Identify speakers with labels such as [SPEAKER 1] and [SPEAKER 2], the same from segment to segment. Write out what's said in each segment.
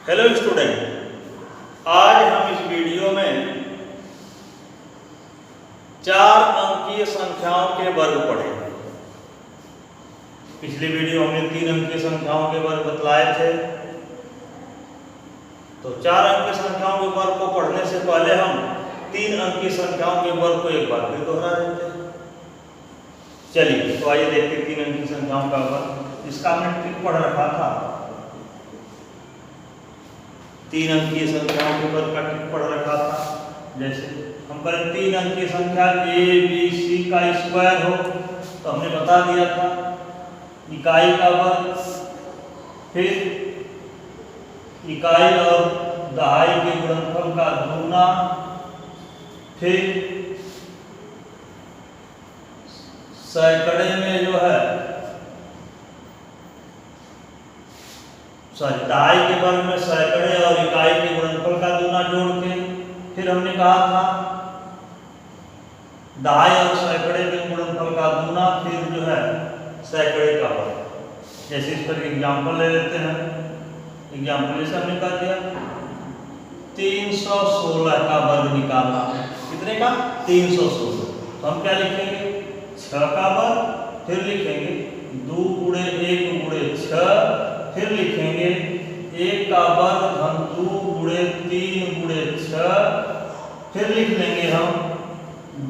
[SPEAKER 1] Hello student, आज हम इस वीडियो में 4 अंकीय संख्याओं के वर्ग पढ़ेंगे। पिछली वीडियो हमने 3 अंकीय संख्याओं के वर्ग बतलाए थे, तो 4 अंकीय संख्याओं के वर्ग को पढ़ने से पहले हम 3 अंकीय संख्याओं के वर्ग को एक बार फिर दोहरा देते हैं। चलिए तो आइए देखते हैं 3 अंकीय संख्याओं का वर्ग। इसका हमने ट्रिक पढ़ रखा था, 3 अंकीय संख्याओं के वर्ग का ट्रिक पढ़ रखा था। जैसे हम करें 3 अंकीय संख्या a b c का स्क्वायर हो, तो हमने बता दिया था इकाई का वर्ग, फिर इकाई और दहाई के गुणनफल का दूना, फिर सैकड़े में जो है दहाई के वर्ग में सैकड़े और इकाई के गुणनफल का दूना जोड़ के, फिर हमने कहा था दहाई और सैकड़े के गुणनफल का दूना, फिर जो है सैकड़े का वर्ग। जैसे इस पर एग्जाम्पल ले लेते हैं। एग्जाम्पल जैसे हमने कहा दिया 316 का वर्ग निकालना है। कितने का? 316। तो हम क्या लिखेंगे? 6 का वर्ग, फिर लिखेंगे 2 गुणे 1 गुणे 6, फिर लिखेंगे 1 का वर्ग हम 2 गुणे 3 गुणे 6, फिर लिख लेंगे हम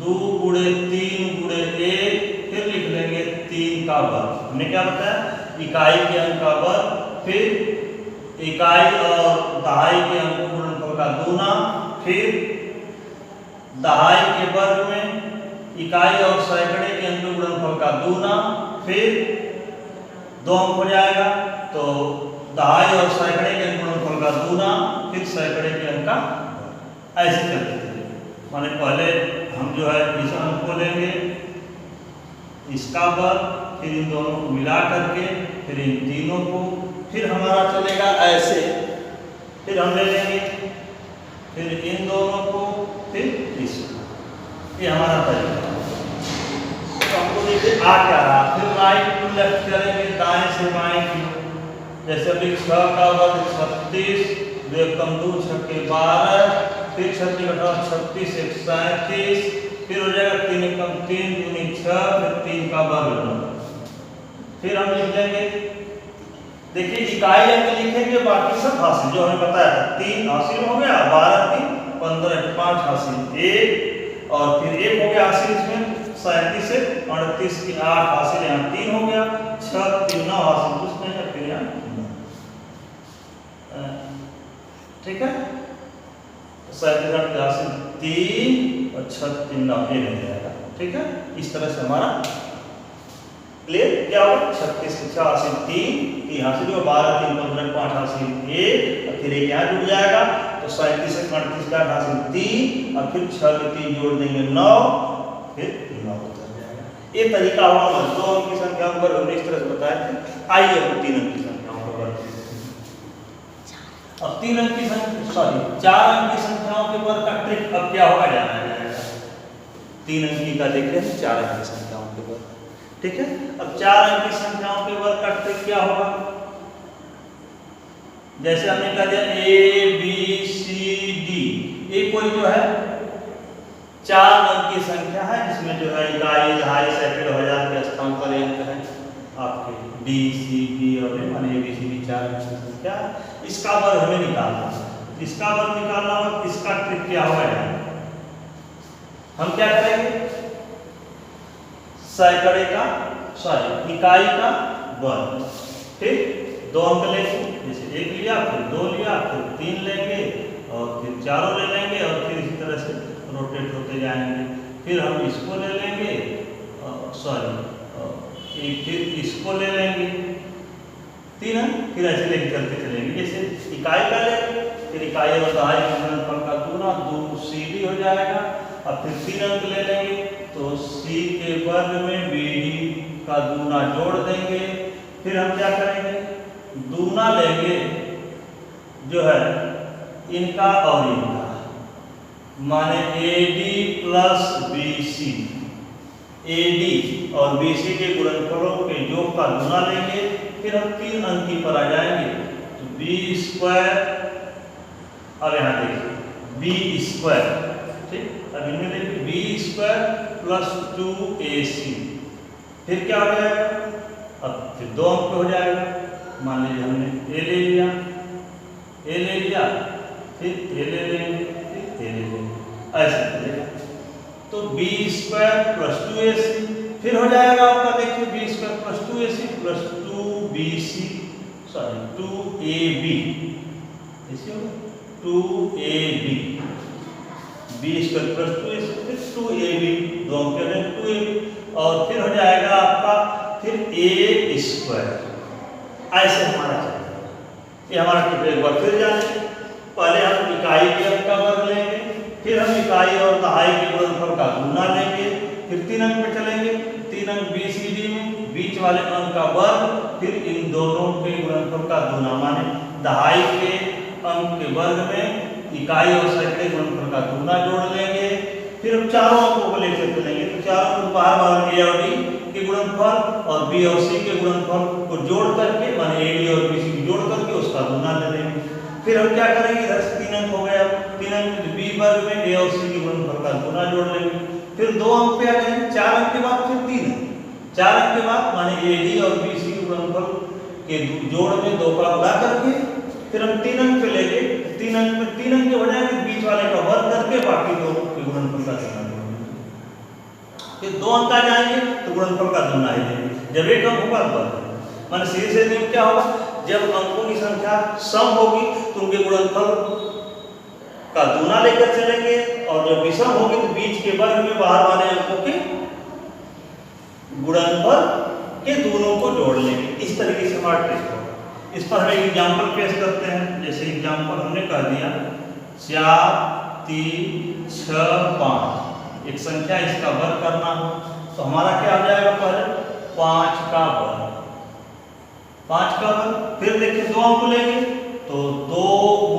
[SPEAKER 1] 2 गुणे 3 गुणे 1, फिर लिख लेंगे 3 का वर्ग। हमने क्या बताया? इकाई के अंक का वर्ग, फिर इकाई और दहाई के अंक गुणनफल का दूना, फिर दहाई के वर्ग में इकाई और सैकड़े के अंक गुणनफल का दूना, फिर 2 अंक हो जाएगा तो दहाई और सैकड़े के अंक गुणनफल का दूना, फिर सैकड़े के अंक का। ऐसे करते थे। माने पहले हम जो है इस अंक को लेंगे, इसका वर्ग, फिर इन दोनों को मिला करके, फिर इन तीनों को, फिर हमारा चलेगा ऐसे, फिर हम ले लेंगे फिर इन दोनों को, फिर इसको। ये हमारा तरीका। तो हमको देखिए आ क्या रहा, फिर राइट टू लेफ्ट करेंगे, दाएं से बाएं की। जैसे अभी 6 का वर्ग 36, 2 कम 2 6 के 12, फिर 36 घटाओ 36 1 37, फिर हो जाएगा 3 कम 3 दूनी 6, फिर 3 का वर्ग 9। फिर हम लिख लेंगे, देखिए इकाई अंक लिखेंगे, बाकी सब हासिल जो हमें बताया था। 3 हासिल हो गया, 12 3 15 5 हासिल 1, और फिर 1 हो गया हासिल इसमें 37 से 38 की 8 हासिल, यहाँ 3 हो गया, 6 3 9 हासिल कुछ नहीं है, फिर यहाँ ठीक है। 37 के हासिल 3 और 6 3 9 1 हो जाएगा। ठीक है, इस तरह से हमारा क्लियर क्या होगा? 36 के 6 हासिल 3 हासिल हो, 12 3 15 5 हासिल 1, और फिर 1 यहाँ जुड़ जाएगा तो 37 से 38 का हासिल 3, और फिर 6 के 3 जोड़ देंगे 9, फिर 9 उतर जाएगा। ये तरीका हुआ 2 अंक की संख्याओं पर हमने इस तरह से बताया था। आइए अब 3 अंक की संख्याओं पर बढ़ते हैं। अब 4 अंक की संख्याओं के वर्ग का ट्रिक अब क्या होगा जाना जाएगा। 3 अंकी का देख रहे हैं, 4 अंक की संख्याओं के वर्ग। ठीक है, अब 4 अंक की संख्याओं के वर्ग का ट्रिक क्या होगा? जैसे हमने कहा दिया a b c d, ये कोई जो है 4 अंक की संख्या है, जिसमें जो है इकाई दहाई सैकड़े हजार के स्थान पर अंक है आपके d c b और a b c d 4 अंक की संख्या। इसका वर्ग हमें निकालना है। इसका वर्ग निकालना हो, इसका ट्रिक क्या होगा? हम क्या करेंगे? सैकड़े का इकाई का वर्ग, ठीक 2 अंक लेंगे, जैसे 1 लिया, फिर 2 लिया, फिर 3 लेंगे, और फिर चारों ले लेंगे, और फिर इसी तरह से रोटेट होते जाएंगे। फिर हम इसको ले लेंगे, फिर इसको ले लेंगे, 3 अंक, फिर ऐसे लेके चलते चलेंगे। जैसे इकाई का लेंगे, फिर इकाई और दहाई के गुणनफल का दूना 2 CD हो जाएगा, और फिर 3 अंक ले लेंगे तो c के वर्ग में bd का दूना जोड़ देंगे। फिर हम क्या करेंगे? दूना लेंगे जो है इनका और इनका, माने AD प्लस BC, AD और BC के गुणनफलों के योग का दूना लेंगे। फिर हम 3 अंकी पर आ जाएंगे, तो बी स्क्वायर, अब यहाँ देखिए बी स्क्वायर, ठीक, अब इनमें देखिए बी स्क्वायर प्लस 2ac, फिर क्या हो जाएगा, अब फिर 2 अंक हो जाएगा, मान लीजिए हमने ए ले लिया, फिर ए ले लेंगे, फिर ए ले लेंगे, ऐसे करेगा। तो बी स्क्वायर प्लस 2ac, फिर हो जाएगा आपका देखिए B square plus 2ac plus 2bc, sorry 2ab, ऐसे होगा 2ab, B square plus 2ac फिर 2ab, 2 अंक हो जाएंगे 2ab, और फिर हो जाएगा आपका फिर a स्क्वायर, ऐसे हमारा चलेगा। ये हमारा ट्रिपल एक बार फिर जाने, पहले हम इकाई के अंक का वर्ग लेंगे, फिर हम इकाई और दहाई के गुणनफल का गुना लेंगे, फिर 3 अंक पे चलेंगे, 3 अंक BCD में बीच वाले अंक का वर्ग, फिर इन दोनों के गुणनफल का गुना, माने दहाई के अंक के वर्ग में इकाई और सैकड़े गुणनफल का गुना जोड़ लेंगे, फिर हम चारों अंकों को लेकर चलेंगे, तो चारों को बार ए और डी के गुणनफल और बी और सी के गुणनफल को जोड़ करके, माने AD और BC को जोड़ करके उसका गुना ले लेंगे। फिर हम क्या करेंगे, इधर से 3 अंक हो गया, 3 अंक में बी वर्ग में ए और सी के गुणनफल का गुना जोड़ लेंगे, फिर 2 अंक पे आ जाएंगे, 4 अंक के बाद फिर 3 अंक, 4 अंक के बाद माने AD और BC के गुणनफल के जोड़ में 2 का गुणा करके, फिर हम 3 अंक पे लेंगे, 3 अंक में 3 अंक के हो जाएंगे, बीच वाले का वर्ग करके बाकी 2 के गुणनफल का गुना जोड़ेंगे, फिर 2 अंक आ जाएंगे तो गुणनफल का गुना ही लेंगे, जब एक अंक होगा तो वर्ग, माने सीधे नियम क्या होगा, जब अंकों की संख्या सम होगी तो उनके गुणनफल का गुना लेकर चलेंगे, और जब विषम होगी तो बीच के वर्ग में बाहर वाले अंकों के गुणनफल के दोनों को जोड़ लेंगे। इस तरीके से हमारा टेस्ट होगा। इस पर हम एक एग्जाम्पल पेश करते हैं, जैसे एग्जाम्पल हमने कह दिया 4 3 6 5, एक संख्या इसका वर्ग करना हो तो हमारा क्या हो जाएगा, पहले 5 का वर्ग, 5 का वर्ग, फिर देखिए 2 अंक लेंगे तो 2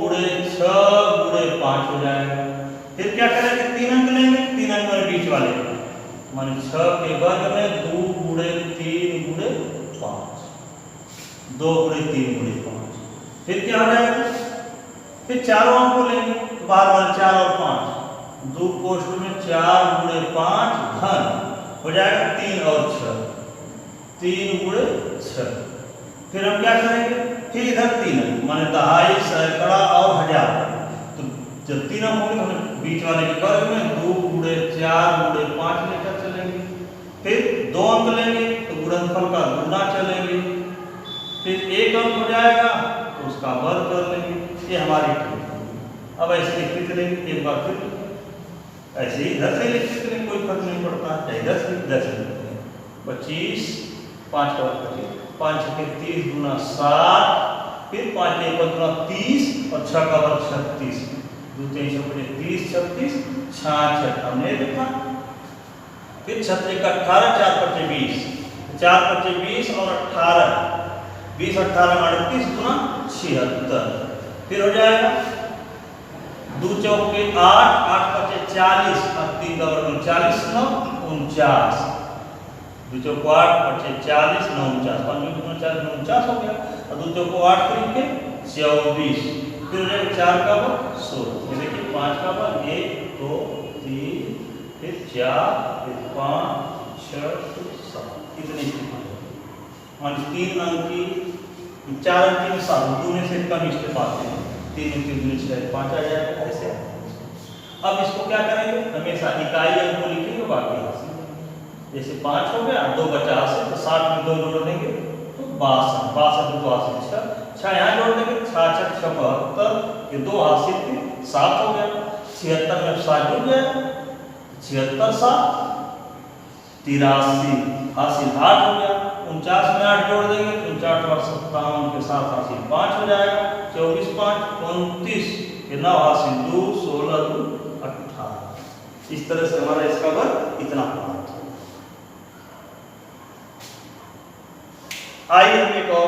[SPEAKER 1] गुणे 6 गुणे 5 हो जाएगा, फिर क्या करेंगे 3 अंक लेंगे, 3 अंक में बीच वाले माने 6 के वर्ग में 2 गुणे 3 गुणे 5, 2 गुणे 3 गुणे 5, फिर क्या हो जाएगा, फिर चारों अंक को लेंगे, बार बार 4 और 5, 2 कोष्ठ में 4 गुणे 5 घन हो जाएगा 3 और 6, 3 गुणे 6, फिर हम क्या करेंगे, फिर इधर 3 अंक माने दहाई सैकड़ा और हजार, तो जब 3 अंक होंगे तो हम बीच वाले के वर्ग में 2 गुणे 4 गुणे 5 लेकर चलेंगे, फिर 2 अंक लेंगे तो गुणनफल का गुना चलेंगे, फिर 1 अंक हो जाएगा तो उसका वर्ग कर लेंगे, ये हमारी ट्रिक है। अब ऐसे लिखते चलेंगे, एक बार फिर ऐसे ही इधर से लिखते चलेंगे, कोई फर्क नहीं पड़ता, चाहे इधर से लिखते हैं, 25 5 का वर्ग 25, 5 के 30 गुना 60, फिर 5 के गुना 30 और 6 का वर्ग 36, 2 3 30 36 66 हमने लिखा, फिर 36 का 18, 4 5 20, 4 5 20 और 18, 20 18 38 गुना 76, फिर हो जाएगा 2 चौके 8, 8 5 40 और 3 का वर्ग 40 9 49, 2 चौको 8 5 40 9 49, 5 49 49 हो गया, और 2 चौको 8 तरीके 24, फिर हो जाएगा 4 का वर्ग 16, ये देखिए 5 का वर्ग 1 2 3 फिर 4 फिर 5 6 7, इतनी मान 3 अंक की 4 अंक की 7 दूने से कम इसके पाते हैं, 3 अंक 3 6 5 आ जाएगा, ऐसे। अब इसको क्या करेंगे, हमेशा इकाई अंक को लिखेंगे, बाकी हासिल, जैसे 5 हो गया 2 50 से, तो 60 में 2 जोड़ देंगे तो 62, 62 2 हासिल 6 यहाँ जोड़ देंगे 6 6 72, ये 2 हासिल थे 7 हो गया, 76 में 7 जुड़ गया, 76 7 83 हासिल 8 हो गया, 49 में 8 जोड़ देंगे 49 और 57 के साथ हासिल 5 हो जाएगा, 24 5 29, ये 9 हासिल 2 16 2 18, इस तरह से हमारा इसका वर्ग इतना होना। आइए हम एक और